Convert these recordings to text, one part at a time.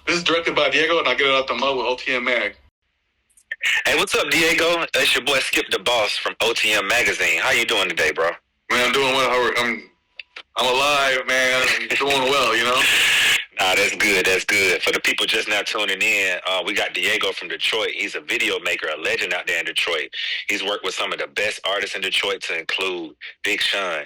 This is directed by Diego, and I get it out the mud with OTM Mag. Hey, what's up, Diego? It's your boy Skip the Boss from OTM Magazine. How you doing today, bro? Man, I'm doing well, Howard. I'm alive, man. I'm doing well, you know? Nah, that's good. That's good. For the people just now tuning in, we got Diego from Detroit. He's a video maker, a legend out there in Detroit. He's worked with some of the best artists in Detroit to include Big Sean,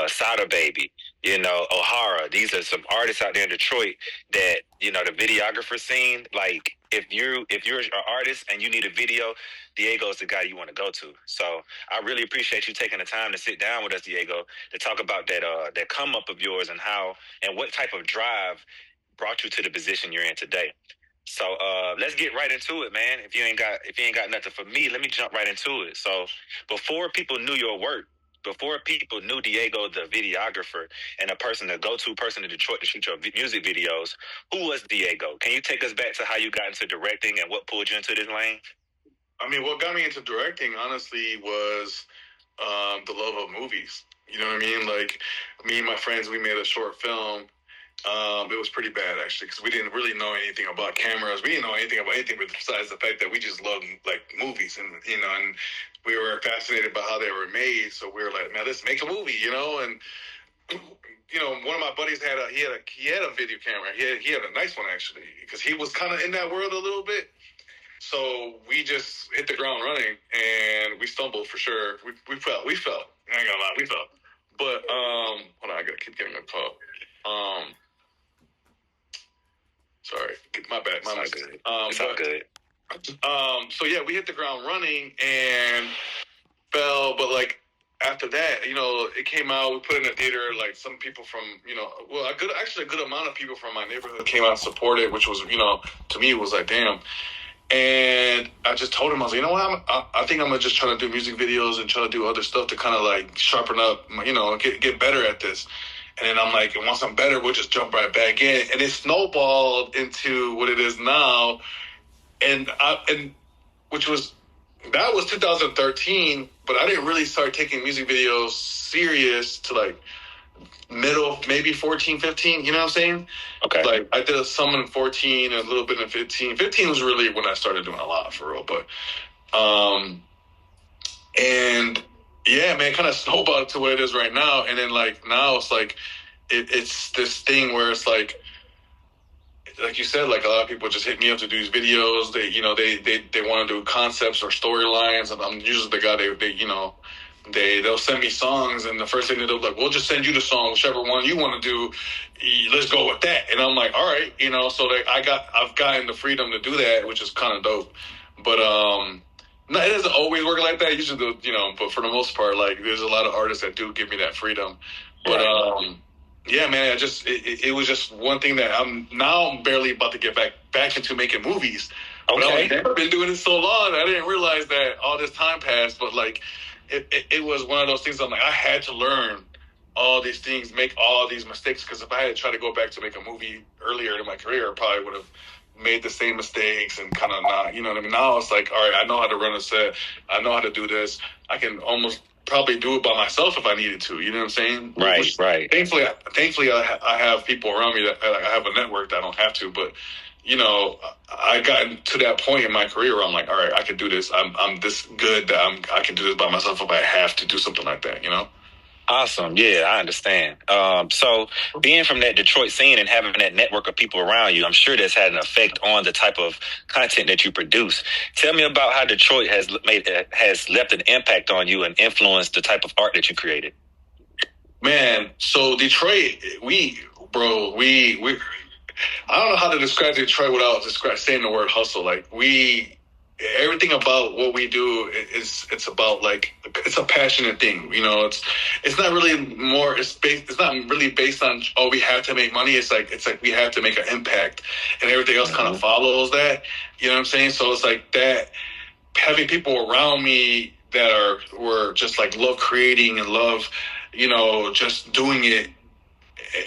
Sada Baby, Ohara. These are some artists out there in Detroit that, the videographer scene, like if you're an artist and you need a video, Diego is the guy you want to go to. So I really appreciate you taking the time to sit down with us, Diego, to talk about that come up of yours and how and what type of drive brought you to the position you're in today. So let's get right into it, man. If you ain't got nothing for me, let me jump right into it. So before people knew your work, before people knew Diego the videographer and the go-to person in Detroit to shoot your music videos, who was Diego? Can you take us back to how you got into directing and what pulled you into this lane? I mean, what got me into directing, honestly, was the love of movies. You know what I mean? Like, me and my friends, we made a short film. It was pretty bad, actually, because we didn't really know anything about cameras. We didn't know anything about anything besides the fact that we just loved, like, movies. And we were fascinated by how they were made. So we were like, man, let's make a movie, And, one of my buddies had a video camera. He had a nice one, actually, because he was kind of in that world a little bit. So we just hit the ground running, and we stumbled for sure. We fell. I ain't gonna lie, we fell. But hold on, I gotta keep getting a call. Sorry, my bad. My mistake. It's all good. So yeah, we hit the ground running and fell, but like after that, it came out. We put it in the theater. Like some people from, a good amount of people from my neighborhood came out and supported, which was, to me, it was like, damn. And I just told him, I was like, you know what? I think I'm gonna just try to do music videos and try to do other stuff to kind of like sharpen up, get better at this. And then I'm like, and once I'm better, we'll just jump right back in. And it snowballed into what it is now. And that was 2013, but I didn't really start taking music videos serious to like middle, maybe 14, 15, you know what I'm saying? Okay. Like I did some in 14, a little bit in 15. 15 was really when I started doing a lot for real, but and yeah, man, kind of snowballed to what it is right now. And then like now it's like it's this thing where it's like you said, like a lot of people just hit me up to do these videos. They want to do concepts or storylines, and I'm usually the guy they'll send me songs, and the first thing they'll be like, we'll just send you the song, whichever one you want to do, let's go with that. And I'm like, all right, so like I've gotten the freedom to do that, which is kind of dope. But no, it doesn't always work like that. Usually, but for the most part, like there's a lot of artists that do give me that freedom. But yeah, man, it was just one thing that I'm barely about to get back into making movies. Okay. But I've never been doing it so long. I didn't realize that all this time passed. But like, it was one of those things. I'm like, I had to learn all these things, make all these mistakes. Because if I had tried to go back to make a movie earlier in my career, I probably would have made the same mistakes and kind of not, you know what I mean? Now it's like, all right, I know how to run a set. I know how to do this. I can almost probably do it by myself if I needed to. You know what I'm saying? Right. Thankfully, I have people around me that I have a network that I don't have to. But I got to that point in my career where I'm like, all right, I can do this. I'm this good that I can do this by myself if I have to do something like that. Awesome. Yeah, I understand. So being from that Detroit scene and having that network of people around you, I'm sure that's had an effect on the type of content that you produce. Tell me about how Detroit has left an impact on you and influenced the type of art that you created. Man, so Detroit, we I don't know how to describe Detroit without saying the word hustle. Like everything about what we do it's about like it's a passionate thing. It's not really more. It's not really based on we have to make money. It's like we have to make an impact, and everything else kind of follows that. You know what I'm saying? So it's like that having people around me that were just like love creating and love just doing it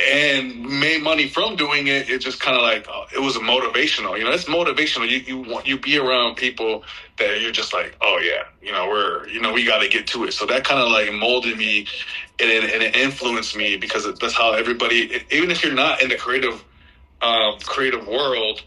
and made money from doing it. It just kind of like it was motivational. It's motivational. You be around people that you're just like, oh yeah, we got to get to it. So that kind of like molded me, and it influenced me because that's how everybody. Even if you're not in the creative creative world,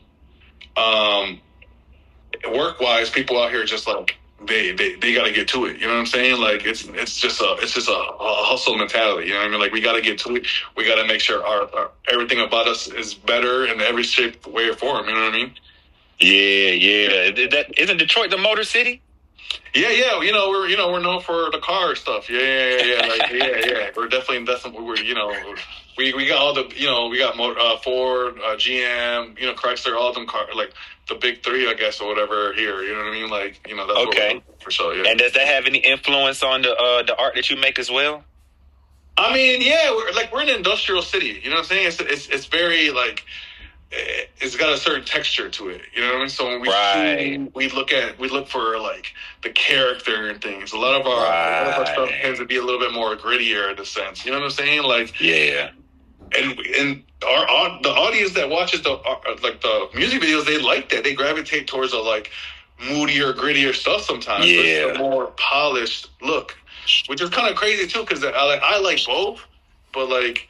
work wise, people out here just like they got to get to it. You know what I'm saying? Like it's just a hustle mentality. You know what I mean? Like we got to get to it. We got to make sure our everything about us is better in every shape, way, or form. You know what I mean? Yeah. Isn't Detroit the Motor City? Yeah. We're known for the car stuff. Yeah. Like, yeah. We're definitely we got all the we got Ford, GM, Chrysler, all of them car like the big three, I guess, or whatever here. You know what I mean? Like that's okay. What we're for sure. Yeah. And does that have any influence on the art that you make as well? I mean, yeah, we're in an industrial city. You know what I'm saying? It's very like it's got a certain texture to it. You know what I mean? So when we shoot, we look for like the character and things. A lot of our stuff tends to be a little bit more grittier in a sense. You know what I'm saying? Like yeah. And the audience that watches the music videos, they like that. They gravitate towards a like moodier, grittier stuff sometimes. Yeah. It's a more polished look, which is kind of crazy too, because I like both, but like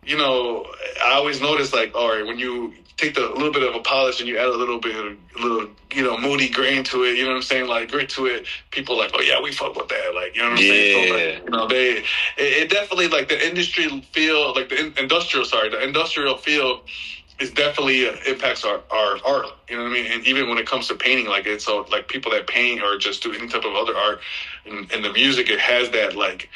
I always notice like, all right, when you take a little bit of a polish and you add a little moody grain to it, you know what I'm saying, like grit to it, people are like, oh yeah, we fuck with that, like, you know what I'm saying? So, like, it definitely like the industry feel, like the industrial feel is definitely impacts our art, you know what I mean? And even when it comes to painting, like it's so like people that paint or just do any type of other art and the music, it has that like.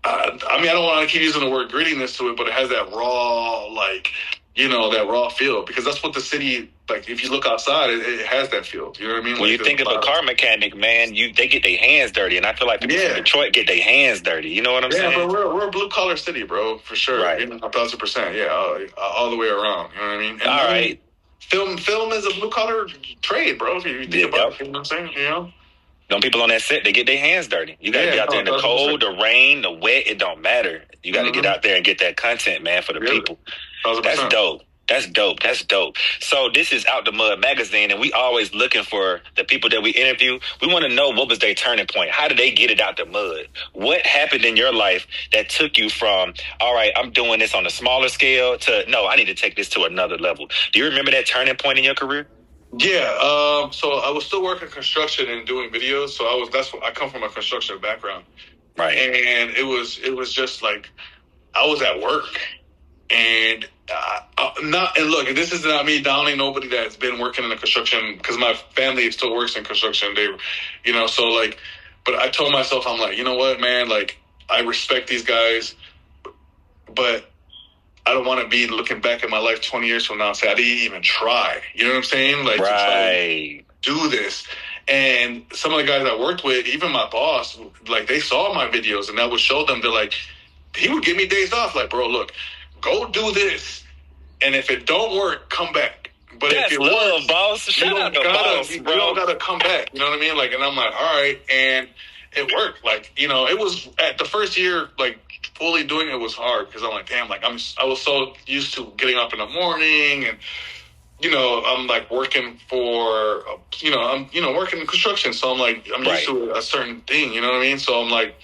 I mean, I don't want to keep using the word grittiness to it, but it has that raw, like, that raw feel, because that's what the city, like, if you look outside, it has that feel. You know what I mean? When like, you think of a car mechanic, man, they get their hands dirty, and I feel like people from Detroit get their hands dirty. You know what I'm saying? Yeah, but we're a blue collar city, bro, for sure. Right. 1,000%. Yeah, all the way around. You know what I mean? And all right. Film is a blue collar trade, bro. If you think about it, you know what I'm saying? Them people on that set, they get their hands dirty. You got to get out there in the cold, the rain, the wet. It don't matter. You got to get out there and get that content, man, for the people. 100%. That's dope. So this is Out the Mud Magazine, and we always looking for the people that we interview. We want to know, what was their turning point? How did they get it out the mud? What happened in your life that took you from, all right, I'm doing this on a smaller scale, to, no, I need to take this to another level? Do you remember that turning point in your career? Yeah, so I was still working construction and doing videos. So I come from a construction background, right? And it was just like I was at work, and look, this is not me downing nobody that's been working in the construction, because my family still works in construction. They, so like, but I told myself, I'm like, you know what, man, like I respect these guys, but I don't want to be looking back at my life 20 years from now and say I didn't even try. You know what I'm saying? Like, right. To do this. And some of the guys I worked with, even my boss, like they saw my videos and I would show them. They're like, he would give me days off. Like, bro, look, go do this, and if it don't work, come back. But that's if it love, works, boss. you don't gotta come back. You know what I mean? Like, and I'm like, all right, and it worked. Like, it was at the first year, like, fully doing it was hard, because I'm like, damn, like I was so used to getting up in the morning, and I'm like working for I'm working in construction, so I'm like I'm used to a certain thing, you know what I mean? So I'm like,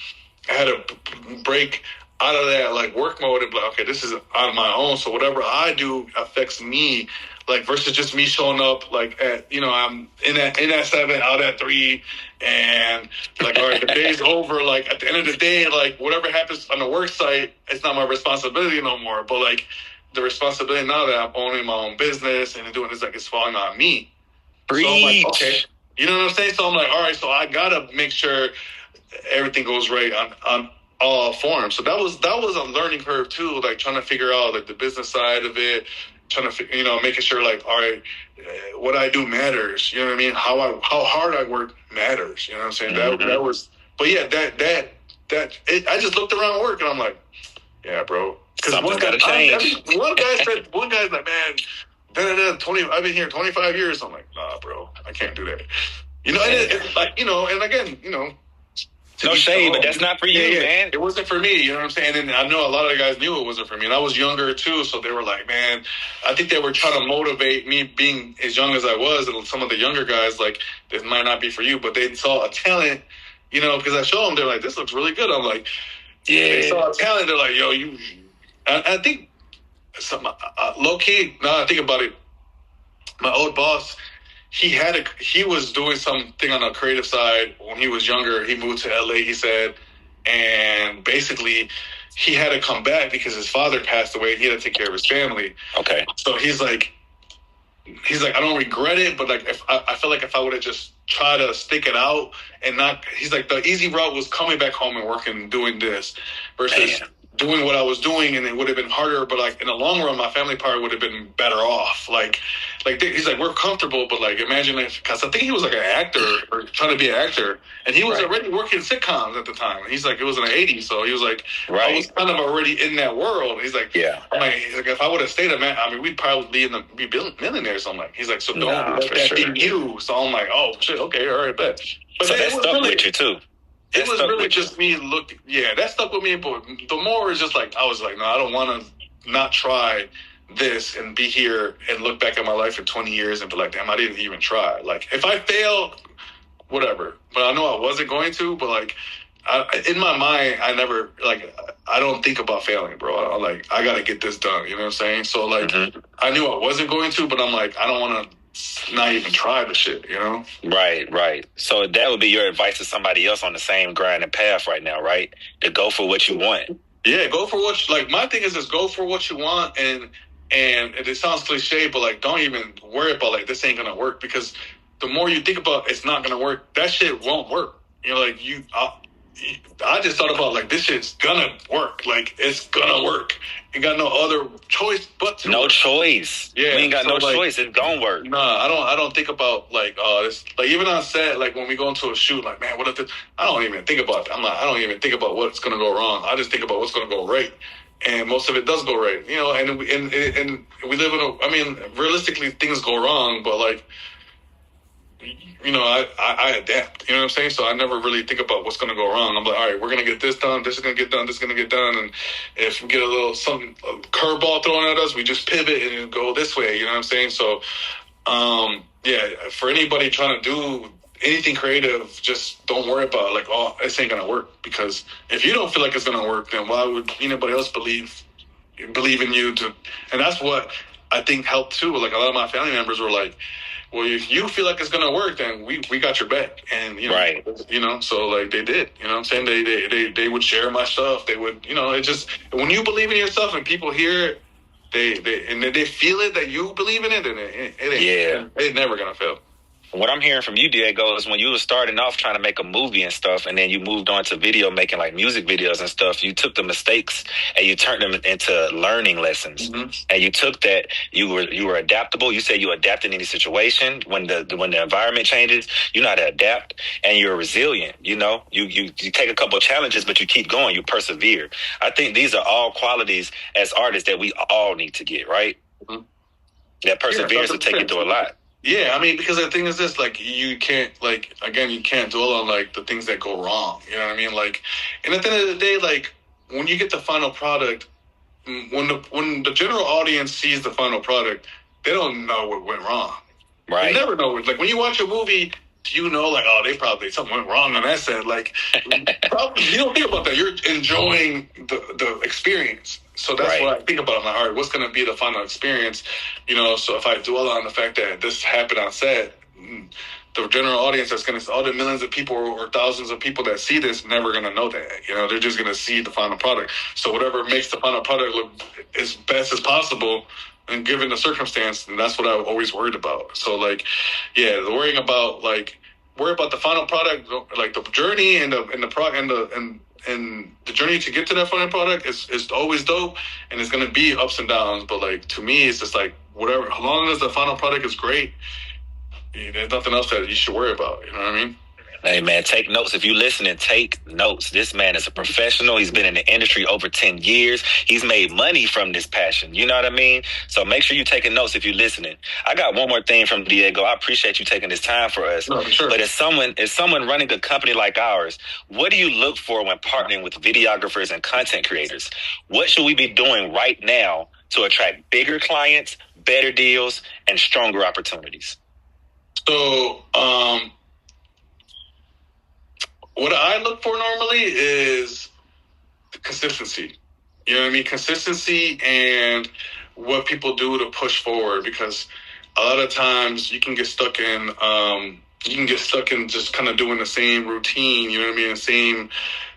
I had to break out of that like work mode and be like, okay, this is on my own, so whatever I do affects me, like, versus just me showing up like at I'm in at 7, out at 3, and like, all right, the day's over. Like, at the end of the day, like, whatever happens on the work site, it's not my responsibility no more. But like, the responsibility now that I'm owning my own business and doing this, like, it's falling on me. Preach. So I'm like, okay, you know what I'm saying? So I'm like, all right, so I gotta make sure everything goes right on all forms. So that was a learning curve too, like trying to figure out like the business side of it, trying to making sure like, all right, what I do matters. You know what I mean? How hard I work matters. You know what I'm saying? Mm-hmm. That was, but yeah, I just looked around work and I'm like, yeah, bro. Because one guy change. One guy's like, man, 20. I've been here 25 years. I'm like, nah, bro, I can't do that. And it's like, and again, no shade, but that's not for you, man. It wasn't for me, you know what I'm saying? And I know a lot of the guys knew it wasn't for me. And I was younger, too, so they were like, man, I think they were trying to motivate me being as young as I was. And some of the younger guys, like, this might not be for you, but they saw a talent, because I showed them, they're like, this looks really good. I'm like, yeah. They saw a talent, they're like, yo, I think some low key. Now I think about it, my old boss, he was doing something on the creative side when he was younger. He moved to LA, he said, and basically he had to come back because his father passed away. He had to take care of his family. Okay. So he's like, I don't regret it, but like, if I feel like if I would have just tried to stick it out and not, he's like, the easy route was coming back home and working, doing this versus doing what I was doing, and it would have been harder. But like in the long run, my family probably would have been better off. Like he's like, we're comfortable, but like imagine if, because I think he was like an actor or trying to be an actor, and he was already working sitcoms at the time. He's like, it was in the '80s, so he was like, I was kind of already in that world. He's like, he's like, if I would have stayed a man, I mean, we'd probably be millionaires. So I'm like, he's like, so don't let that be you. So I'm like, oh shit, okay, all right, bet. But so that stuck with you too. It was really just me looking. Yeah, that stuck with me. But the more is just like, I was like, no, I don't want to not try this and be here and look back at my life in 20 years and be like, damn, I didn't even try. Like, if I fail, whatever. But I know I wasn't going to. But like, in my mind, I never, like, I don't think about failing, bro. I got to get this done. You know what I'm saying? So like, I knew I wasn't going to, but I'm like, I don't want to not even try the shit, you know? Right. So that would be your advice to somebody else on the same grind and path right now, right? To go for what you want. Yeah, go for what like my thing is just go for what you want, and it sounds cliche, but like don't even worry about like this ain't gonna work, because the more you think about it's not gonna work, that shit won't work. You know, like I just thought about like this shit's gonna work. Like it's gonna work. You got no other choice but to no work. Choice. Yeah, we ain't got no choice. It's gonna work. Nah, I don't think about like this. Like even on set, like when we go into a shoot, like man, what if this? I don't even think about that. I don't even think about what's gonna go wrong. I just think about what's gonna go right, and most of it does go right. You know, and we live in a. I mean, realistically, things go wrong, but like. You know, I adapt. You know what I'm saying? So I never really think about what's going to go wrong. I'm like, all right, we're going to get this done. This is going to get done. This is going to get done. And if we get a curveball thrown at us, we just pivot and go this way. You know what I'm saying? So, yeah, for anybody trying to do anything creative, just don't worry about like, oh, this ain't going to work. Because if you don't feel like it's going to work, then why would anybody else believe in you to? And that's what I think helped too. Like a lot of my family members were like, well, if you feel like it's gonna work, then we got your back, and you know, so like they did, you know what I'm saying? They would share my stuff. They would, you know, it just when you believe in yourself and people hear it, they feel it that you believe in it, and it's never gonna fail. What I'm hearing from you, Diego, is when you were starting off trying to make a movie and stuff, and then you moved on to video making, like music videos and stuff, you took the mistakes and you turned them into learning lessons. And you took that, you were adaptable. You said you adapt in any situation. When the environment changes, you know how to adapt, and you're resilient. You know, you take a couple of challenges, but you keep going. You persevere. I think these are all qualities as artists that we all need to get, right? That perseverance will take you through a lot. Yeah, I mean, because the thing is this, like, you can't, like, again, you can't dwell on, like, the things that go wrong, you know what I mean? Like, and at the end of the day, like, when you get the final product, when the general audience sees the final product, they don't know what went wrong. Right. They never know. Like, when you watch a movie, you know, like, oh, something went wrong on that set. Like, probably, you don't think about that. You're enjoying the experience. So that's what I think about. I'm like, all right, what's going to be the final experience? You know, so if I dwell on the fact that this happened on set, the general audience that's going to, all the millions of people or thousands of people that see this, never going to know that. You know, they're just going to see the final product. So whatever makes the final product look as best as possible, and given the circumstance, and that's what I always worried about. So like, yeah, worry about the final product, like the journey and the journey to get to that final product is always dope, and it's gonna be ups and downs. But like to me, it's just like whatever. As long as the final product is great, there's nothing else that you should worry about. You know what I mean? Hey, man, take notes. If you're listening, take notes. This man is a professional. He's been in the industry over 10 years. He's made money from this passion. You know what I mean? So make sure you're taking notes if you're listening. I got one more thing from Diego. I appreciate you taking this time for us. No, sure. But as someone running a company like ours, what do you look for when partnering with videographers and content creators? What should we be doing right now to attract bigger clients, better deals, and stronger opportunities? So, what I look for normally is consistency. You know what I mean? Consistency and what people do to push forward, because a lot of times you can get stuck in just kind of doing the same routine, you know what I mean, the same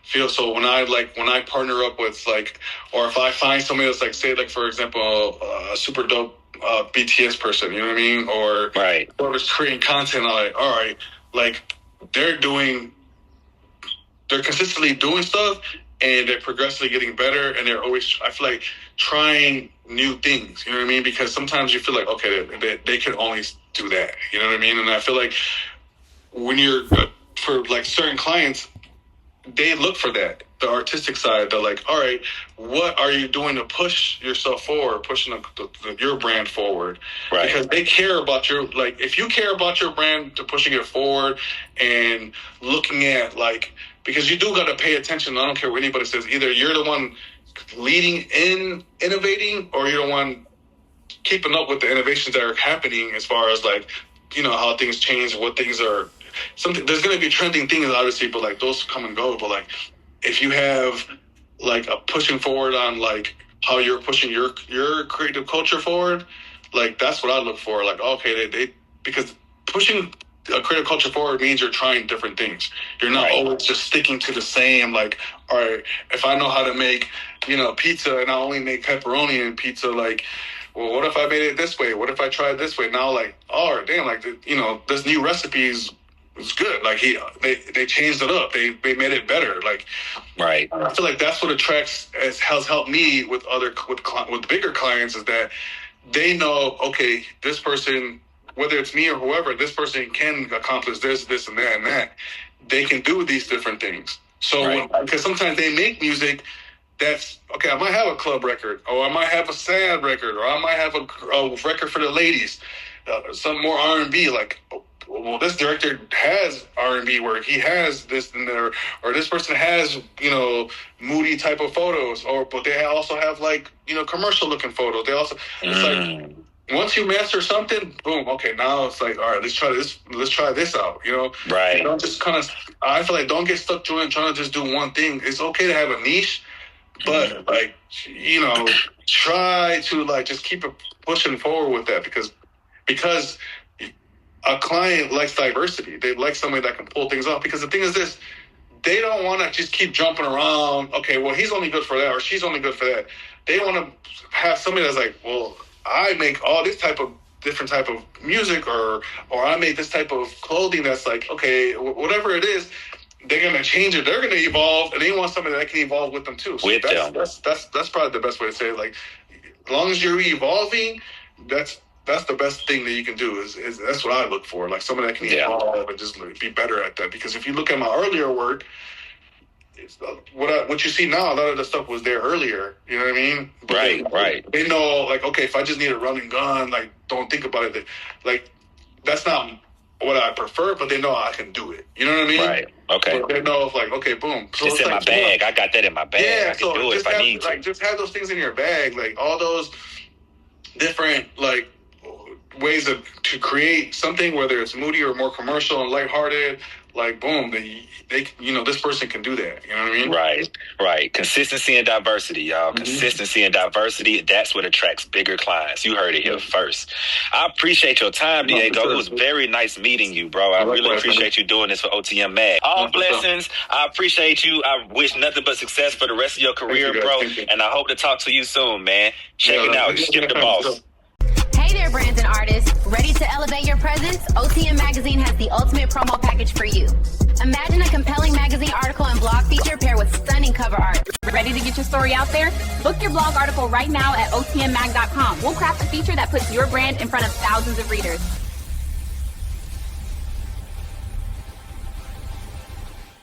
feel. So when I partner up with like, or if I find somebody that's like, say like for example, a super dope BTS person, you know what I mean, or right, whoever's creating content, I'm like, all right, like they're consistently doing stuff, and they're progressively getting better, and they're always, I feel like, trying new things, you know what I mean? Because sometimes you feel like, okay, they can only do that, you know what I mean? And I feel like when you're, for like certain clients, they look for that, the artistic side. They're like, all right, what are you doing to push yourself forward, pushing your brand forward? right. Because they care about your, like, if you care about your brand to pushing it forward and looking at, like, because you do got to pay attention. I don't care what anybody says. Either you're the one leading in innovating, or you're the one keeping up with the innovations that are happening, as far as like, you know, how things change, what things are, something, there's going to be trending things, obviously, but like those come and go. But like, if you have like a pushing forward on like how you're pushing your creative culture forward, like that's what I look for. Like, okay, they because pushing a creative culture forward means you're trying different things. You're not always just sticking to the same, like, all right, if I know how to make, you know, pizza and I only make pepperoni and pizza, like, well, what if I made it this way? What if I tried this way? Now, like, oh, damn, like, you know, this new recipe is good. Like, they changed it up. They made it better. Like, right. I feel like that's what attracts, has helped me with with bigger clients, is that they know, okay, this person, whether it's me or whoever, this person can accomplish this, and that, and that. They can do these different things. So, because sometimes they make music that's, okay, I might have a club record, or I might have a sad record, or I might have a record for the ladies, some more R&B, like, well, this director has R&B work, he has this and there, or this person has, you know, moody type of photos, but they also have, like, you know, commercial looking photos. They also, it's like, once you master something, boom, okay, now it's like, all right, let's try this out, you know? Right. Don't just kind of, I feel like, don't get stuck trying to just do one thing. It's okay to have a niche, but, like, you know, try to, like, just keep it pushing forward with that, because a client likes diversity. They like somebody that can pull things off, because the thing is this, they don't want to just keep jumping around, okay, well, he's only good for that, or she's only good for that. They want to have somebody that's like, well, I make all this different type of music, or I make this type of clothing that's like, okay, whatever it is, they're going to change it. They're going to evolve, and they want somebody that can evolve with them too. So that's probably the best way to say it. Like, as long as you're evolving, that's the best thing that you can do. Is that's what I look for. Like, somebody that can evolve and just be better at that. Because if you look at my earlier work, what you see now, a lot of the stuff was there earlier. You know what I mean? But Right. They know, like, okay, if I just need a running gun, like, don't think about it. Like, that's not what I prefer, but they know I can do it. You know what I mean? Right. Okay. But they know, like, okay, boom. So it's in like, my bag. I got that in my bag. Yeah, I can do it if I need to. Like, just have those things in your bag, like all those different, like, ways to create something, whether it's moody or more commercial and lighthearted. Like, boom, they you know, this person can do that. You know what I mean? Right. Consistency and diversity, y'all. Mm-hmm. Consistency and diversity, that's what attracts bigger clients. You heard it here first. I appreciate your time, Diego. Sure. It was very nice meeting you, bro. I really appreciate you doing this for OTM Mag. All blessings. I appreciate you. I wish nothing but success for the rest of your career, bro. And I hope to talk to you soon, man. Check it out. Skip the boss. Hey there, brands and artists. Ready to elevate your presence? OTM Magazine has the ultimate promo package for you. Imagine a compelling magazine article and blog feature paired with stunning cover art. Ready to get your story out there? Book your blog article right now at otmmag.com. We'll craft a feature that puts your brand in front of thousands of readers.